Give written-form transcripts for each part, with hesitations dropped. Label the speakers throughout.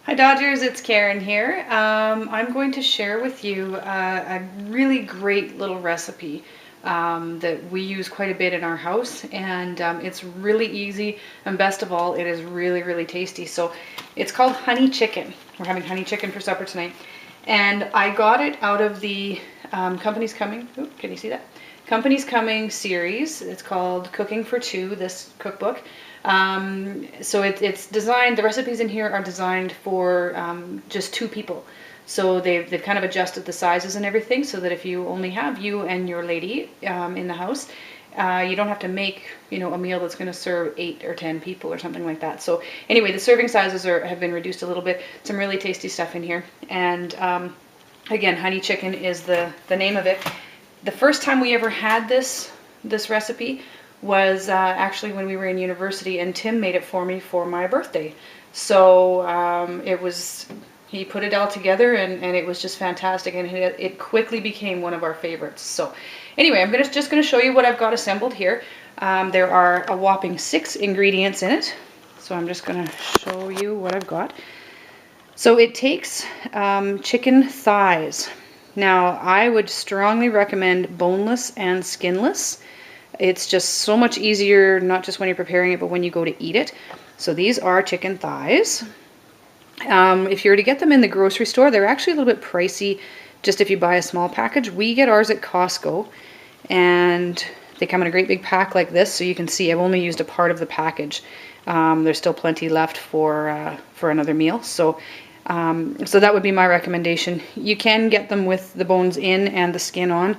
Speaker 1: Hi Dodgers, it's Karen here. I'm going to share with you a really great little recipe that we use quite a bit in our house, and it's really easy, and best of all, it is really, really tasty. So it's called honey chicken. We're having honey chicken for supper tonight, and I got it out of the Company's Coming. Ooh, can you see that? Company's Coming series. It's called Cooking for Two, this cookbook. So it's designed, the recipes in here are designed for just two people. So they've kind of adjusted the sizes and everything so that if you only have you and your lady in the house, you don't have to make, a meal that's going to serve 8 or 10 people or something like that. So anyway, the serving sizes have been reduced a little bit. Some really tasty stuff in here. And again, honey chicken is the name of it. The first time we ever had this recipe was actually when we were in university, and Tim made it for me for my birthday. So he put it all together, and it was just fantastic, and it quickly became one of our favorites. So anyway, I'm just going to show you what I've got assembled here. There are a whopping 6 ingredients in it. So I'm just going to show you what I've got. So it takes chicken thighs. Now, I would strongly recommend boneless and skinless. It's just so much easier, not just when you're preparing it, but when you go to eat it. So these are chicken thighs. If you were to get them in the grocery store, they're actually a little bit pricey just if you buy a small package. We get ours at Costco, and they come in a great big pack like this. So you can see I've only used a part of the package. There's still plenty left for another meal. So that would be my recommendation. You can get them with the bones in and the skin on.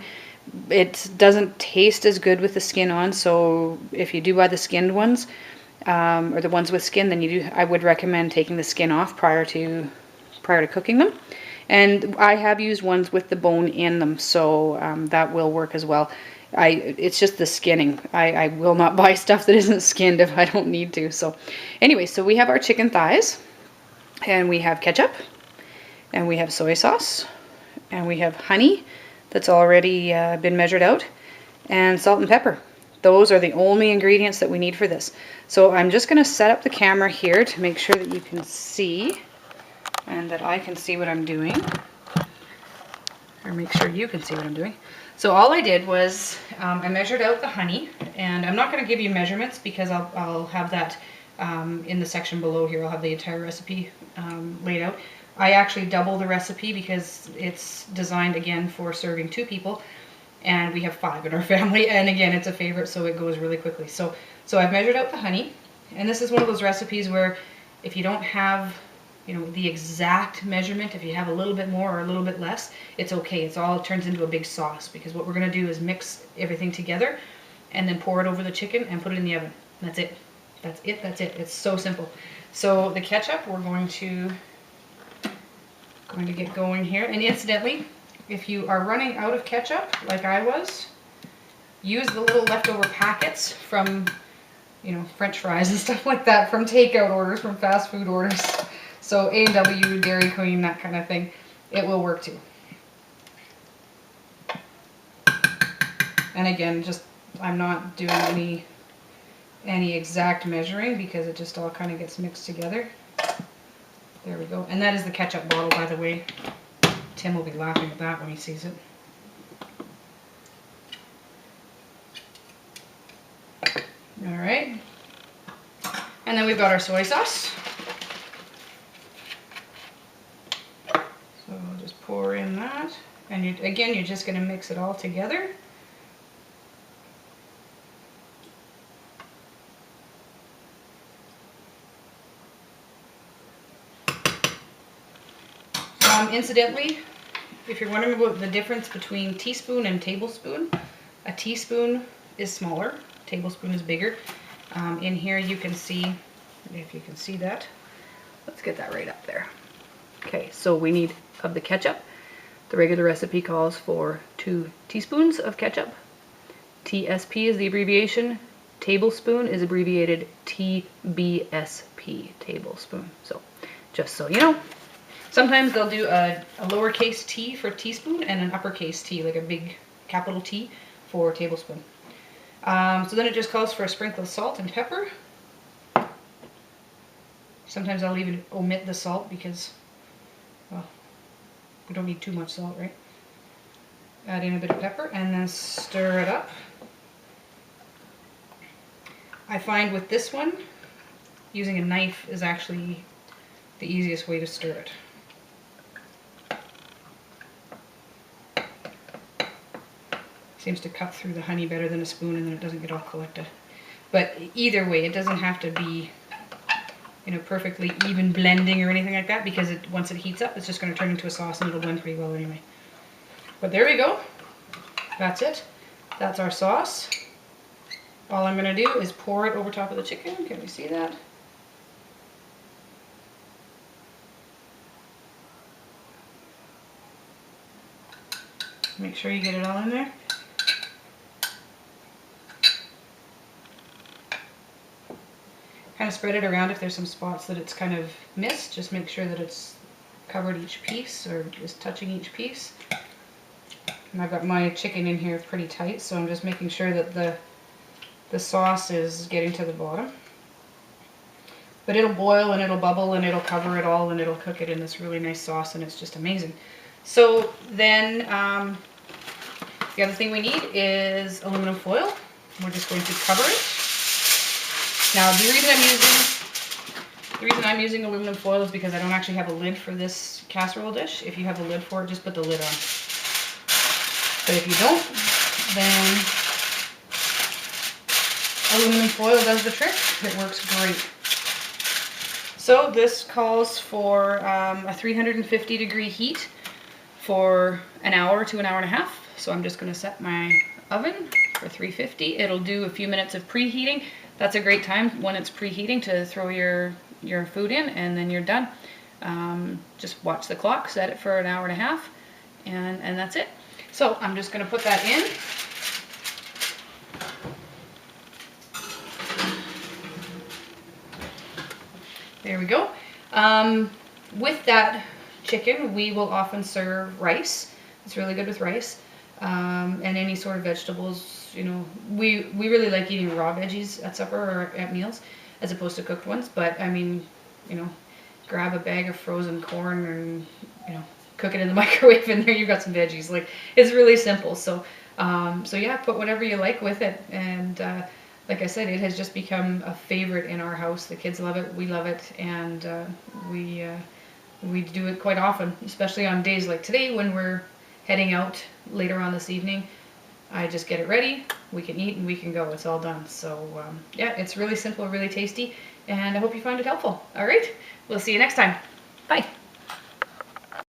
Speaker 1: It doesn't taste as good with the skin on, so if you do buy the skinned ones, or the ones with skin, then I would recommend taking the skin off prior to cooking them. And I have used ones with the bone in them, so that will work as well. It's just the skinning. I will not buy stuff that isn't skinned if I don't need to. So anyway, so we have our chicken thighs, and we have ketchup, and we have soy sauce, and we have honey that's already been measured out, and salt and pepper. Those are the only ingredients that we need for this. So I'm just going to set up the camera here to make sure that you can see and that I can see what I'm doing, or make sure you can see what I'm doing. So all I did was I measured out the honey, and I'm not going to give you measurements because I'll have that in the section below here. I'll have the entire recipe laid out. I actually double the recipe because it's designed again for serving 2 people, and we have 5 in our family, and again it's a favorite, so it goes really quickly. So I've measured out the honey, and this is one of those recipes where if you don't have the exact measurement, if you have a little bit more or a little bit less, it's okay. It turns into a big sauce, because what we're going to do is mix everything together and then pour it over the chicken and put it in the oven. That's it. That's it. It's so simple. So the ketchup, we're going to get going here. And incidentally, if you are running out of ketchup, like I was, use the little leftover packets from, French fries and stuff like that, from takeout orders, from fast food orders. So A&W, Dairy Queen, that kind of thing. It will work too. And again, I'm not doing any exact measuring because it just all kind of gets mixed together. There we go. And that is the ketchup bottle, by the way. Tim will be laughing at that when he sees it. Alright. And then we've got our soy sauce. So I'll just pour in that. And you're just going to mix it all together. Incidentally, if you're wondering about the difference between teaspoon and tablespoon, a teaspoon is smaller, tablespoon is bigger. In here you can see, if you can see that, let's get that right up there. Okay, so we need, of the ketchup, the regular recipe calls for 2 teaspoons of ketchup. TSP is the abbreviation. Tablespoon is abbreviated TBSP, tablespoon. So just so you know. Sometimes they'll do a lowercase t for teaspoon and an uppercase T, like a big capital T for tablespoon. So then it just calls for a sprinkle of salt and pepper.
Speaker 2: Sometimes I'll even omit the salt because, well, we don't need too much salt, right? Add in a bit of pepper and then stir it up. I find with this one, using a knife is actually the easiest way to stir it. Seems to cut through the honey better than a spoon, and then it doesn't get all collected. But either way, it doesn't have to be, you know, perfectly even blending or anything like that, because once it heats up, it's just going to turn into a sauce and it'll blend pretty well anyway. But there we go. That's it. That's our sauce. All I'm going to do is pour it over top of the chicken. Can we see that? Make sure you get it all in there. Kind of spread it around if there's some spots that it's kind of missed. Just make sure that it's covered each piece or just touching each piece. And I've got my chicken in here pretty tight, so I'm just making sure that the sauce is getting to the bottom. But it'll boil and it'll bubble and it'll cover it all and it'll cook it in this really nice sauce, and it's just amazing. So then the other thing we need is aluminum foil. We're just going to cover it. Now the reason I'm using aluminum foil is because I don't actually have a lid for this casserole dish. If you have a lid for it, just put the lid on. But if you don't, then aluminum foil does the trick. It works great. So this calls for a 350 degree heat for an hour to an hour and a half. So I'm just going to set my oven for 350. It'll do a few minutes of preheating. That's a great time when it's preheating to throw your food in, and then you're done. Just watch the clock, set it for an hour and a half, and that's it. So I'm just going to put that in. There we go. With that chicken, we will often serve rice. It's really good with rice, and any sort of vegetables. You know, we really like eating raw veggies at supper or at meals, as opposed to cooked ones. But I mean, you know, grab a bag of frozen corn and, you know, cook it in the microwave, and there you've got some veggies. Like, it's really simple. So, so yeah, put whatever you like with it. And like I said, it has just become a favorite in our house. The kids love it, we love it, and we do it quite often, especially on days like today when we're heading out later on this evening. I just get it ready, we can eat, and we can go. It's all done. So yeah, it's really simple, really tasty, and I hope you find it helpful. All right, we'll see you next time. Bye.